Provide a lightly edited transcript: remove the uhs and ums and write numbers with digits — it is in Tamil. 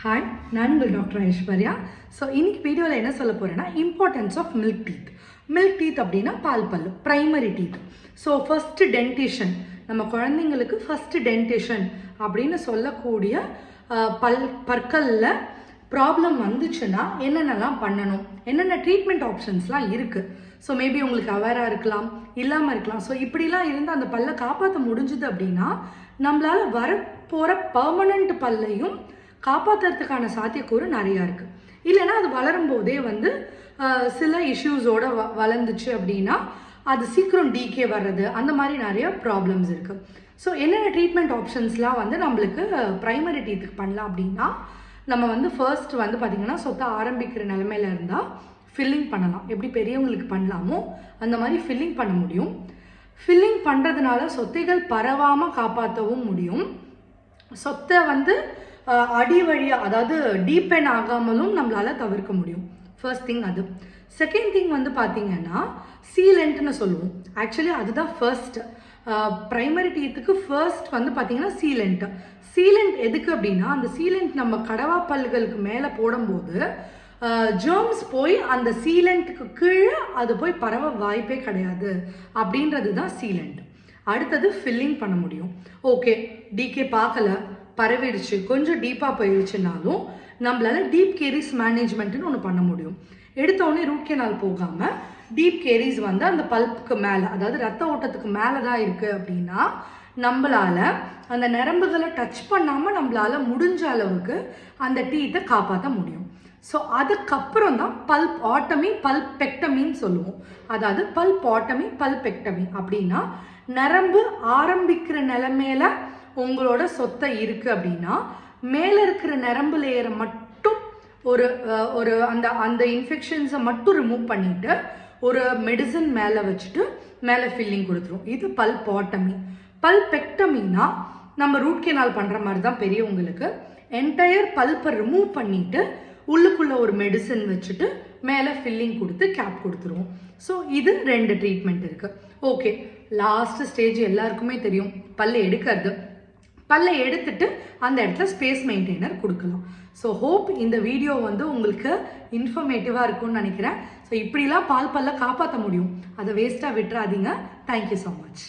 ஹாய், நான் உங்கள் டாக்டர் ஐஸ்வர்யா. ஸோ இன்னைக்கு வீடியோவில் என்ன சொல்ல போகிறேன்னா, importance of milk teeth. Milk teeth அப்படின்னா பால் பல்லு, primary teeth. So first dentition, நம்ம குழந்தைங்களுக்கு ஃபஸ்ட்டு டென்டேஷன் அப்படின்னு சொல்லக்கூடிய பற்களில் ப்ராப்ளம் வந்துச்சுன்னா என்னென்னலாம் பண்ணணும், என்னென்ன ட்ரீட்மெண்ட் ஆப்ஷன்ஸ்லாம் இருக்குது. ஸோ மேபி உங்களுக்கு அவேராக இருக்கலாம், இல்லாமல் இருக்கலாம். ஸோ இப்படிலாம் இருந்து அந்த பல்லை காப்பாற்ற முடிஞ்சுது அப்படின்னா நம்மளால் வரப்போகிற பர்மனண்ட் பல்லையும் காப்பாற்றுறதுக்கான சாத்தியக்கூறு நிறையா இருக்குது. இல்லைன்னா அது வளரும் போதே சில இஷ்யூஸோடு வளர்ந்துச்சு அப்படின்னா அது சீக்கிரம் டீகே வர்றது, அந்த மாதிரி நிறைய ப்ராப்ளம்ஸ் இருக்குது. ஸோ என்னென்ன ட்ரீட்மெண்ட் ஆப்ஷன்ஸ்லாம் நம்மளுக்கு ப்ரைமரி டீத்துக்கு பண்ணலாம் அப்படின்னா, நம்ம ஃபர்ஸ்ட் பார்த்திங்கன்னா சொத்தை ஆரம்பிக்கிற நிலமையில இருந்தால் ஃபில்லிங் பண்ணலாம். எப்படி பெரியவங்களுக்கு பண்ணலாமோ அந்த மாதிரி ஃபில்லிங் பண்ண முடியும். ஃபில்லிங் பண்ணுறதுனால சொத்தைகள் பரவாமல் காப்பாற்றவும் முடியும். சொத்தை அடி வழியாக, அதாவது டீப்பென் ஆகாமலும் நம்மளால் தவிர்க்க முடியும். ஃபர்ஸ்ட் திங் அது. செகண்ட் திங் பார்த்தீங்கன்னா சீலண்ட்னு சொல்லுவோம். ஆக்சுவலி அதுதான் ஃபர்ஸ்ட் ப்ரைமரி டீத்துக்கு ஃபர்ஸ்ட் பார்த்தீங்கன்னா சீலண்ட். சீலண்ட் எதுக்கு அப்படின்னா, அந்த சீலண்ட் நம்ம கடவா பல்லுகளுக்கு மேலே போடும்போது ஜெர்ம்ஸ் போய் அந்த சீலண்ட்டுக்கு கீழே அது போய் பரவ வாய்ப்பே கிடையாது அப்படின்றது தான் சீலண்ட். அடுத்தது ஃபில்லிங் பண்ண முடியும். ஓகே, டிகே பார்க்கல, பரவிடுச்சு, கொஞ்சம் டீப்பாக போயிடுச்சுனாலும் நம்மளால் டீப் கேரிஸ் மேனேஜ்மெண்ட்டுன்னு ஒன்று பண்ண முடியும். எடுத்தோடனே ரூட் கேனால் போகாமல் டீப் கேரிஸ் அந்த பல்ப்புக்கு மேலே, அதாவது ரத்த ஓட்டத்துக்கு மேலே தான் இருக்குது அப்படின்னா நம்மளால் அந்த நரம்புகளை டச் பண்ணாமல் நம்மளால் முடிஞ்ச அளவுக்கு அந்த டீத்தை காப்பாற்ற முடியும். ஸோ அதுக்கப்புறம் தான் பல்ப் ஆட்டமி, பல்பெக்டமின்னு சொல்லுவோம். அதாவது பல்ப் ஆட்டமி, பல்பெக்டமி அப்படின்னா நரம்பு ஆரம்பிக்கிற நிலைமையில உங்களோட சொத்தை இருக்குது அப்படின்னா மேலே இருக்கிற நரம்பு லேயரை மட்டும் ஒரு அந்த இன்ஃபெக்ஷன்ஸை மட்டும் ரிமூவ் பண்ணிவிட்டு ஒரு மெடிசன் மேலே வச்சுட்டு மேலே ஃபில்லிங் கொடுத்துரும். இது பல்பாட்டமி. பல்பெக்டமின்னா நம்ம ரூட் கேனால் பண்ணுற மாதிரி தான் பெரியவங்களுக்கு. என்டையர் பல்ப்பை ரிமூவ் பண்ணிவிட்டு உள்ளுக்குள்ளே ஒரு மெடிசன் வச்சுட்டு மேலே ஃபில்லிங் கொடுத்து கேப் கொடுத்துருவோம். ஸோ இது 2 ட்ரீட்மெண்ட் இருக்குது. ஓகே, லாஸ்ட் ஸ்டேஜ் எல்லாருக்குமே தெரியும், பல்லை எடுக்கிறது. பல்லை எடுத்துட்டு அந்த இடத்துல ஸ்பேஸ் மெயின்டைனர் கொடுக்கலாம். ஸோ ஹோப் இந்த வீடியோ உங்களுக்கு இன்ஃபர்மேட்டிவாக இருக்கும்னு நினைக்கிறேன். ஸோ இப்படிலாம் பல்லை காப்பாற்ற முடியும், அதை வேஸ்ட்டாக விட்டுறாதீங்க. Thank you so much.